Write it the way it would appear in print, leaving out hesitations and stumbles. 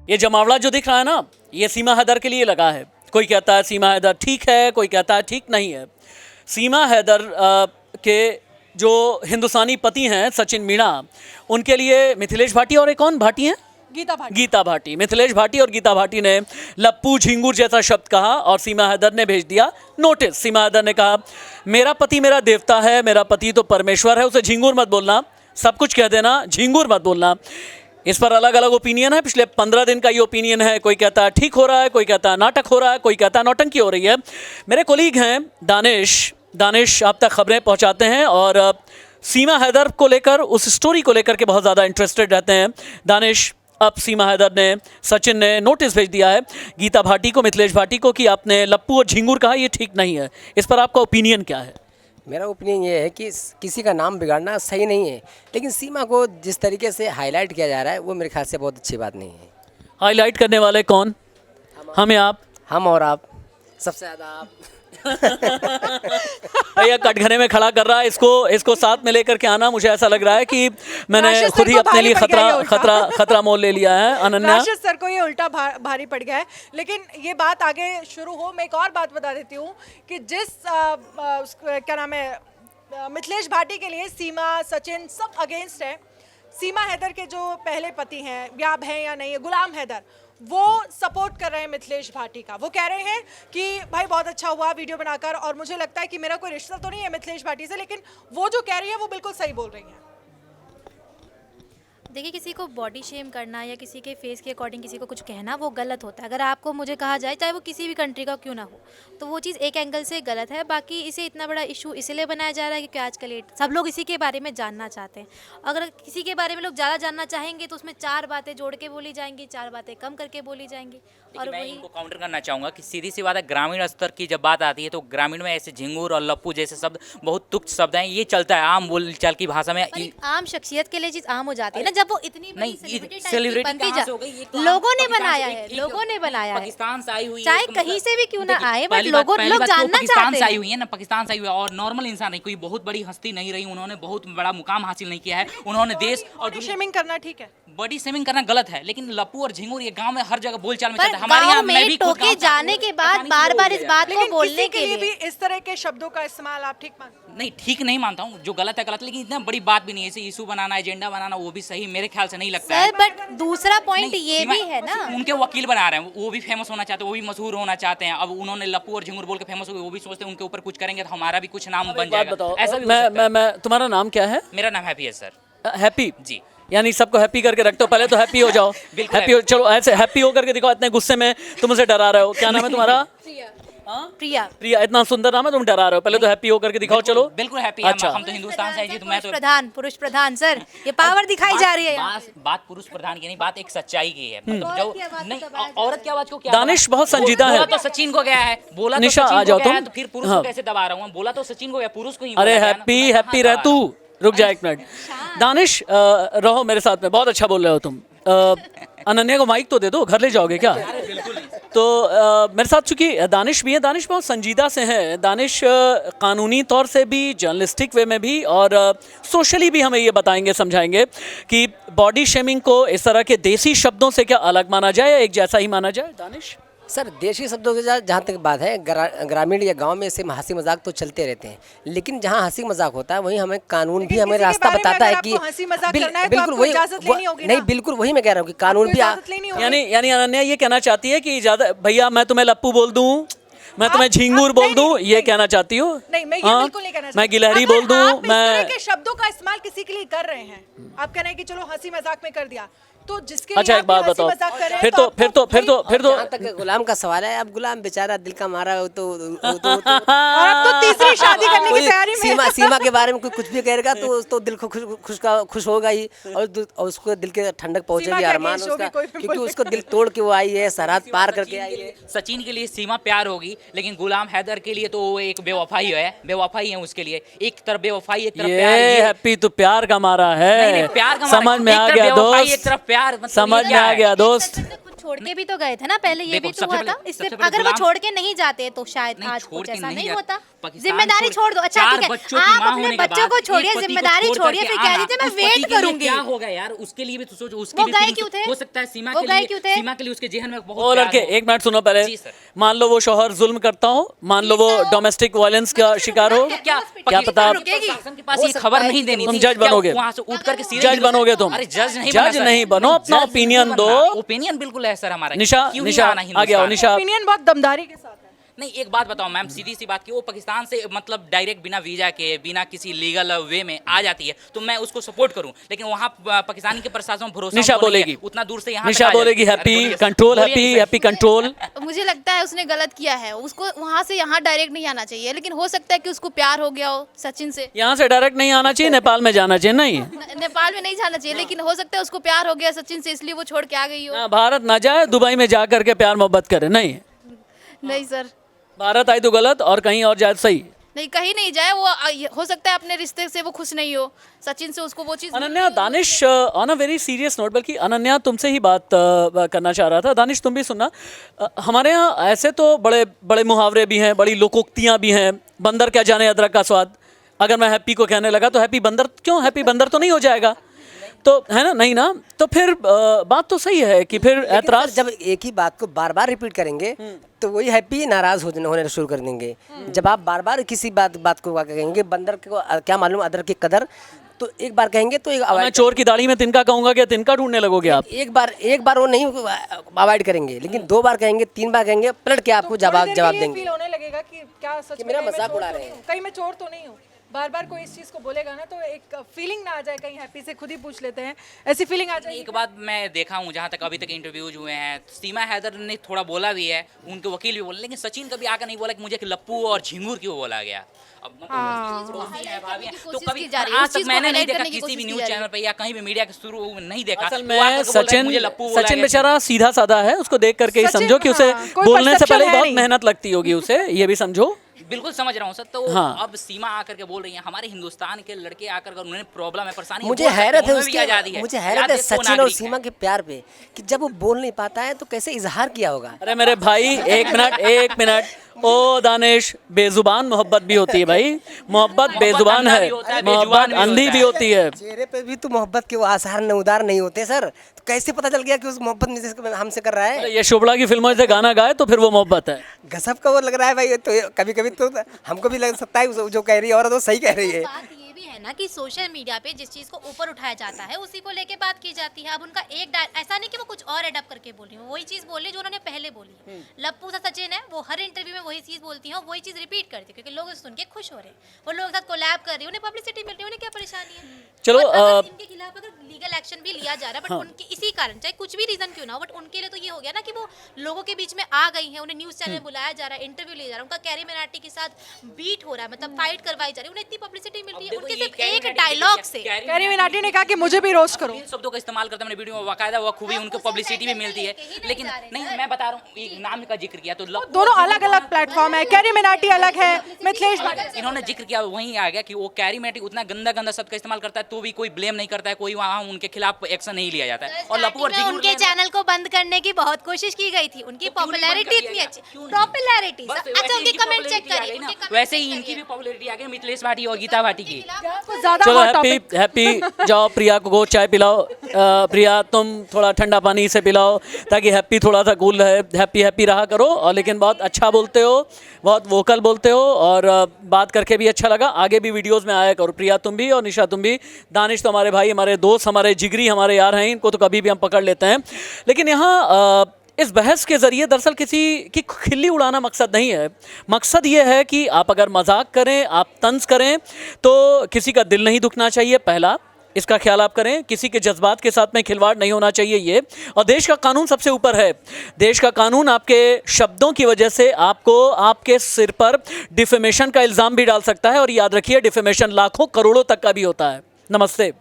ये जमावड़ा जो दिख रहा है ना, ये सीमा हैदर के लिए लगा है। कोई कहता है सीमा हैदर ठीक है, कोई कहता है ठीक नहीं है। सीमा हैदर के जो हिंदुस्तानी पति हैं सचिन मीणा, उनके लिए मिथिलेश भाटी और एक कौन भाटी हैं, गीता भाटी। मिथिलेश भाटी और गीता भाटी ने लप्पू झिंगुर जैसा शब्द कहा और सीमा हैदर ने भेज दिया नोटिस। सीमा हैदर ने कहा मेरा पति मेरा देवता है, मेरा पति तो परमेश्वर है, उसे झिंगुर मत बोलना, सब कुछ कह देना, झिंगुर मत बोलना। इस पर अलग अलग ओपिनियन है। पिछले 15 दिन का ये ओपिनियन है। कोई कहता है ठीक हो रहा है, कोई कहता है नाटक हो रहा है, कोई कहता है नौटंकी हो रही है। मेरे कोलीग हैं दानिश आप तक खबरें पहुंचाते हैं और सीमा हैदर को लेकर, उस स्टोरी को लेकर के बहुत ज़्यादा इंटरेस्टेड रहते हैं। दानिश, अब सीमा हैदर ने, सचिन ने नोटिस भेज दिया है गीता भाटी को, मिथिलेश भाटी को कि आपने लप्पू और झिंगुर कहा, ये ठीक नहीं है। इस पर आपका ओपिनियन क्या है? मेरा ओपिनियन ये है कि किसी का नाम बिगाड़ना सही नहीं है, लेकिन सीमा को जिस तरीके से हाईलाइट किया जा रहा है वो मेरे ख्याल से बहुत अच्छी बात नहीं है। हाईलाइट करने वाले कौन? हमें आप, हम और आप, सबसे ज़्यादा आप। भैया कटघरे में खड़ा कर रहा है, इसको साथ में लेकर के आना। मुझे ऐसा लग रहा है कि मैंने खुद ही अपने लिए खतरा मोल ले लिया है। अनन्या, राशिद सर को ये उल्टा भारी पड़ गया है। लेकिन ये बात आगे शुरू हो, मैं एक और बात बता देती हूँ कि जिस क्या नाम है, मिथिलेश भाटी के लिए सीमा सचिन सब अगेंस्ट है। सीमा हैदर के जो पहले पति हैं, या अब हैं या नहीं है, गुलाम हैदर, वो सपोर्ट कर रहे हैं मिथिलेश भाटी का। वो कह रहे हैं कि भाई बहुत अच्छा हुआ वीडियो बनाकर, और मुझे लगता है कि मेरा कोई रिश्ता तो नहीं है मिथिलेश भाटी से, लेकिन वो जो कह रही है वो बिल्कुल सही बोल रही है। देखिए, किसी को बॉडी शेम करना या किसी के फेस के अकॉर्डिंग किसी को कुछ कहना वो गलत होता है। अगर आपको मुझे कहा जाए, चाहे वो किसी भी कंट्री का क्यों ना हो, तो वो चीज़ एक एंगल से गलत है। बाकी इसे इतना बड़ा इशू इसलिए बनाया जा रहा है क्योंकि आजकल सब लोग इसी के बारे में जानना चाहते हैं। अगर किसी के बारे में लोग ज़्यादा जानना चाहेंगे तो उसमें 4 बातें जोड़ के बोली जाएंगी, 4 बातें कम करके बोली जाएंगी। और मैं इनको काउंटर करना चाहूँगा कि सीधी सी बात है, ग्रामीण स्तर की जब बात आती है तो ग्रामीण में ऐसे झिंगुर और लप्पू जैसे शब्द बहुत तुच्छ शब्द हैं। ये चलता है आम बोलचाल की भाषा में। आम शख्सियत के लिए चीज़ आम हो जाती है ना, जब वो इतनी सेलिब्रिटी लोगों ने बनाया है, लोगों ने बनाया है, पाकिस्तान से आई हुई, चाहे कहीं से भी क्यों ना आए, बट लोग जानना पाकिस्तान चाहते से आई हैं। हुई है ना, पाकिस्तान से आई हुई है और नॉर्मल इंसान है, कोई बहुत बड़ी हस्ती नहीं रही, उन्होंने बहुत बड़ा मुकाम हासिल नहीं किया है। उन्होंने देश और बॉडी शेमिंग करना ठीक है, बॉडी शेमिंग करना गलत है, लेकिन लप्पू और झिंगुर ये गांव में हर जगह बोलचाल में पर चलता है। हमारे यहाँ मैं भी टोके जाने के बाद बार-बार इस बात को बोलने के लिए भी इस तरह के शब्दों का इस्तेमाल आप ठीक मानते? नहीं, ठीक नहीं मानता हूँ, जो गलत है गलत, लेकिन इतना बड़ी बात भी नहीं है। ऐसे इशू बनाना, एजेंडा बनाना, वो भी सही मेरे ख्याल से नहीं लगता है। बट दूसरा पॉइंट ये भी है ना, उनके वकील बना रहे हैं, वो भी फेमस होना चाहते हैं, वो भी मशहूर होना चाहते हैं। अब उन्होंने लप्पू और झिंगुर बोल के फेमस हो गए, वो भी सोचते हैं उनके ऊपर कुछ करेंगे तो हमारा भी कुछ नाम बन जाएगा। ऐसा भी मैं तुम्हारा नाम क्या है? मेरा नाम हैप्पी है सर। हैप्पी जी, यानी सबको हैप्पी करके रखते हो। पहले तो हैप्पी हो जाओ। हैप्पी हो, चलो ऐसे हैप्पी होकर के दिखाओ। इतने गुस्से में तुम मुझे डरा रहे हो। क्या नाम है तुम्हारा? प्रिया। इतना सुंदर नाम है, तुम डरा रहे हो। पहले तो हैप्पी होकर के दिखाओ। चलो बिल्कुल हैप्पी। अच्छा, हम तो हिंदुस्तान से जी, तो मैं तो पुरुष प्रधान सर, ये पावर दिखाई जा रही है। बात पुरुष प्रधान की नहीं, बात एक सच्चाई की है। मतलब जो नहीं, औरत की आवाज को क्या, दानिश बहुत संजीदा है। बोला तो सचिन को गया है, बोला तो निशा सचिन आ को जाओ गया है, तुम। तो फिर पुरुष को कैसे दबा रहा हूँ? बोला तो सचिन को गया, पुरुष को ही। अरे हैप्पी रह तू, रुक जा एक मिनट। दानिश रहो मेरे साथ में, बहुत अच्छा बोल रहे हो तुम। अनन्या को माइक तो दे दो, घर ले जाओगे क्या? तो मेरे साथ चूंकि दानिश भी है, दानिश बहुत संजीदा से हैं। दानिश कानूनी तौर से भी, जर्नलिस्टिक वे में भी और सोशली भी हमें ये बताएंगे, समझाएंगे कि बॉडी शेमिंग को इस तरह के देसी शब्दों से क्या अलग माना जाए या एक जैसा ही माना जाए? दानिश सर, देशी शब्दों के जहाँ तक बात है, ग्रामीण या गांव में ऐसे हंसी मजाक तो चलते रहते हैं, लेकिन जहाँ हंसी मजाक होता है वहीं हमें कानून भी हमें रास्ता बताता है कि बिल्कुल वही नहीं, बिल्कुल वही मैं कह रहा हूँ कि कानून भी यानी अनन्या ये कहना चाहती है कि ज्यादा भैया मैं तुम्हें लप्पू बोल दूं, मैं तुम्हें झिंगुर बोल दूं, ये कहना चाहती हूँ? नहीं, मैं ये बिल्कुल नहीं कहना चाहती। मैं गिलहरी बोल दूं, मैं के शब्दों का इस्तेमाल किसी के लिए कर रहे हैं, आप कह रहे हैं कि चलो हंसी मजाक में कर दिया, तो जिसके अच्छा लिए एक बात बताओ, फिर तो जहाँ तक गुलाम का सवाल है, अब गुलाम बेचारा दिल का मारा हो तो और अब तो तीसरी शादी करने की तैयारी में सीमा के बारे में कुछ भी कहेगा तो दिल को खुश होगा ही, और उसको दिल के ठंडक पहुंचेगी, अरमान उसका, क्योंकि उसको दिल तोड़ के वो आई है, सरहद पार करके आई है। सचिन के लिए सीमा प्यार होगी, लेकिन गुलाम हैदर के लिए तो वो एक बेवफाई है उसके लिए। एक तरफ बेवफाई, एक तरफ प्यार। ये हैप्पी तो प्यार का मारा है, प्यार का समझ में आ गया दोस्त, एक तरफ प्यार, समझ में आ गया दोस्त। छोड़ के भी तो गए थे ना पहले, ये भी तो हुआ था। इससे अगर वो छोड़ के नहीं जाते तो शायद आज कुछ ऐसा नहीं होता। पाकिस्तान जिम्मेदारी छोड़ दो। अच्छा ठीक है, आप अपने बच्चों को छोड़िए, जिम्मेदारी छोड़िए, फिर कह दीजिए मैं वेट करूंगी। क्या होगा यार, उसके लिए भी तो सोचो, उसके वो भी गए feeling क्यों तो थे? हो सकता है सीमा वो के गए लिए, क्यों थे? सीमा के लिए उसके जेहन में बहुत और प्यार लड़के हो। एक मिनट सुनो पहले, जी सर। मान लो वो शौहर जुल्म करता हो, मान लो वो डोमेस्टिक वायलेंस का शिकार हो, क्या क्या पता आप प्रशासन के पास ये खबर नहीं देनी तुम थी, जज क्या बनोगे? वहाँ से उठ करके सीधे जज बनोगे तुम? अरे जज नहीं जज नहीं बनो, अपना ओपिनियन दो। ओपिनियन बिल्कुल है सर हमारा। निशा, क्यों नहीं निशा आना आगे आओ, हिंदुस्तान? निशा ओपिनियन बहुत दमदारी के साथ है। नहीं, एक बात बताओ मैम, सीधी सी बात की, वो पाकिस्तान से मतलब डायरेक्ट बिना वीजा के, बिना किसी लीगल वे में आ जाती है, तो मैं उसको सपोर्ट करूं, लेकिन वहाँ पाकिस्तानी के प्रशासन भरोसा निशा उनको नहीं है, बोलेगी, उतना दूर से यहाँ निशा तक आ बोलेगी जाती है। अरे हैप्पी बोलिए सर, कंट्रोल, बोलिए हैप्पी सर। Happy control. मुझे लगता है उसने गलत किया है, उसको वहाँ से यहाँ डायरेक्ट नहीं आना चाहिए, लेकिन हो सकता है कि उसको प्यार हो गया हो सचिन से। यहाँ से डायरेक्ट नहीं आना चाहिए, नेपाल में जाना चाहिए। नहीं, नेपाल में नहीं जाना चाहिए, लेकिन हो सकता है उसको प्यार हो गया सचिन से, इसलिए वो छोड़ के आ गई हो। ना भारत ना जाए, दुबई में जा करके प्यार मोहब्बत करे। नहीं, नहीं सर, भारत आई तो गलत और कहीं और जाए तो सही। नहीं कहीं नहीं जाए वो, हो सकता है अपने रिश्ते से वो खुश नहीं हो सचिन से, उसको वो चीज़। Ananya, Danish on a very serious note, बल्कि अनन्या तुमसे ही बात करना चाह रहा था। दानिश तुम भी सुनना, हमारे यहाँ ऐसे तो बड़े बड़े मुहावरे भी हैं, बड़ी लोकोक्तियाँ भी हैं। बंदर क्या जाने अदरक का स्वाद, अगर मैं हैप्पी को कहने लगा तो हैप्पी बंदर क्यों, हैप्पी बंदर तो नहीं हो जाएगा, तो है ना, नहीं ना, तो फिर बात तो सही है कि फिर ऐतराज। जब एक ही बात को बार बार रिपीट करेंगे तो वही हैप्पी नाराज होने शुरू कर देंगे। जब आप बार बार किसी बात को कहेंगे, बंदर को क्या मालूम अदरक की कदर, तो एक बार कहेंगे तो मैं चोर की दाढ़ी में तिनका कहूंगा, क्या तिनका ढूंढने लगोगे आप? एक बार वो नहीं अवॉइड करेंगे, लेकिन 2 बार कहेंगे, 3 बार कहेंगे, पलट के आपको जवाब देंगे। फील होने लगेगा कि क्या सच में मेरा कहीं मैं मजाक चोर उड़ा तो रहे नहीं हैं। हूँ, कहीं मैं चोर तो नहीं हूँ। बार बार कोई इस चीज को बोलेगा ना तो एक फीलिंग ना आ जाए, कहीं हैप्पी से खुद ही पूछ लेते हैं, ऐसी फीलिंग आ जाए। एक बात मैं देखा हूँ, जहाँ तक अभी तक इंटरव्यूज हुए हैं, सीमा हैदर ने थोड़ा बोला भी है, उनके वकील भी बोले, लेकिन सचिन कभी आकर नहीं बोला कि मुझे लप्पू और झिंगूर क्यों बोला गया। अब दोस्ती है, भाभी हैं, तो कभी आज तक मैंने नहीं देखा किसी भी न्यूज चैनल पे या कहीं भी मीडिया के थ्रू नहीं देखा। असल वो में आकर बोल रहा है, मुझे लप्पू बोला सचिन गया। बेचारा सीधा साधा है, उसको देख करके ही सचिन, समझो कि उसे हाँ, कोई बोलने से perception पहले है बहुत नहीं। मेहनत लगती होगी उसे, ये भी समझो। बिल्कुल समझ रहा हूँ सर। तो हाँ। अब सीमा आकर के बोल रही है, हमारे हिंदुस्तान के लड़के आकर के उन्हें प्रॉब्लम है, परेशानी है, मुझे बोल सकते हैं, हैरत है उनमें भी आज़ादी उसके, है। मुझे याद हैरत है देश को सचिन और नागरिक है। सीमा के प्यार पे, कि जब वो बोल नहीं पाता है तो कैसे इजहार किया होगा। अरे मेरे भाई, एक मिनट, ओ दानिश, बेजुबान मोहब्बत भी होती है भाई, मोहब्बत बेजुबान अंधा है, भी होता है, मोहब्बत बेजुबान भी अंधी होता भी है। होती है। चेहरे पे भी तो मोहब्बत के वो आसार नमूदार नहीं होते सर, तो कैसे पता चल गया कि उस मोहब्बत में जिसको हमसे कर रहा है। ये शुभला की फिल्मों से गाना गाए तो फिर वो मोहब्बत है। गजब का वो लग रहा है भाई, तो कभी कभी तो हमको भी लग सकता है जो कह रही है औरत वो सही कह रही है। बात ये भी है ना कि सोशल मीडिया पे जिस चीज को ऊपर उठाया जाता है उसी को लेके बात की जाती है। अब उनका ऐसा नहीं कि वो कुछ और एडअप करके बोल रही है, वही चीज बोली जो उन्होंने पहले बोली। लप्पू सा सचिन है, वो हर इंटरव्यू में वही चीज बोलती है, वही चीज रिपीट करती है, क्योंकि लोग सुन के खुश हो रहे हैं, वो लोगों के साथ कोलैब कर रही है, उन्हें पब्लिसिटी मिल रही है, उन्हें क्या परेशानी है। चलो, और अगर इनके खिलाफ अगर लीगल एक्शन भी लिया जा रहा है, बट उनके इसी कारण, चाहे कुछ भी रीजन क्यों ना हो, बट उनके लिए तो ये हो गया ना कि वो लोगों के बीच में आ गई है, उन्हें न्यूज चैनल बुलाया जा रहा है, इंटरव्यू लिया जा रहा है, उनका कैरी मिनाटी के साथ बीट हो रहा है, मतलब फाइट करवाई जा रही है, उन्हें इतनी पब्लिसिटी मिल रही है उनके सिर्फ एक डायलॉग से। कैरी मिनाटी ने कहा कि मुझे भी रोस्ट करो। इन शब्दों का इस्तेमाल करते हैं अपने वीडियो में, बाकायदा वो खूबी उनको पब्लिसिटी भी मिलती है। लेकिन नहीं, मैं बता रहा हूँ, एक नाम का जिक्र किया तो दोनों अलग अलग प्लेटफॉर्म है, कैरी मिनाटी अलग है, मिथिलेश भाटी। इन्होंने जिक्र किया, वहीं आ गया कि वो कैरी मिनाटी उतना गंदा गंदा शब्द का इस्तेमाल करता है तो भी कोई ब्लेम नहीं करता है, कोई वहाँ उनके खिलाफ एक्शन नहीं लिया जाता है। और लप्पू और स्टार्टिंग में उनके चैनल को बंद करने की बहुत कोशिश की गई थी, उनकी पॉपुलैरिटी इतनी अच्छी, पॉपुलैरिटी। अच्छा उनके कमेंट चेक करिए, वैसे ही इनकी भी पॉपुलैरिटी आ गई, मिथिलेश भाटी और गीता भाटी की। कुछ ज्यादा चलो hot topic। हैप्पी जाओ, प्रिया को चाय पिलाओ। प्रिया तुम थोड़ा ठंडा पानी इसे पिलाओ ताकि हैप्पी थोड़ा सा कूल रहे, हैप्पी रहा करो। और लेकिन बहुत अच्छा बोलते हो, बहुत वोकल बोलते हो, और बात करके भी अच्छा लगा। आगे भी वीडियोस में आया करो, प्रिया तुम भी और निशा तुम भी। दानिश तो हमारे भाई, हमारे दोस्त, हमारे जिगरी, हमारे यार हैं, इनको तो कभी भी हम पकड़ लेते हैं। लेकिन यहाँ इस बहस के ज़रिए दरअसल किसी की खिल्ली उड़ाना मकसद नहीं है। मकसद ये है कि आप अगर मजाक करें, आप तंज करें, तो किसी का दिल नहीं दुखना चाहिए, पहला इसका ख्याल आप करें। किसी के जज्बात के साथ में खिलवाड़ नहीं होना चाहिए ये। और देश का कानून सबसे ऊपर है। देश का कानून आपके शब्दों की वजह से आपको आपके सिर पर डिफेमेशन का इल्ज़ाम भी डाल सकता है। और याद रखिए, डिफेमेशन लाखों करोड़ों तक का भी होता है। नमस्ते।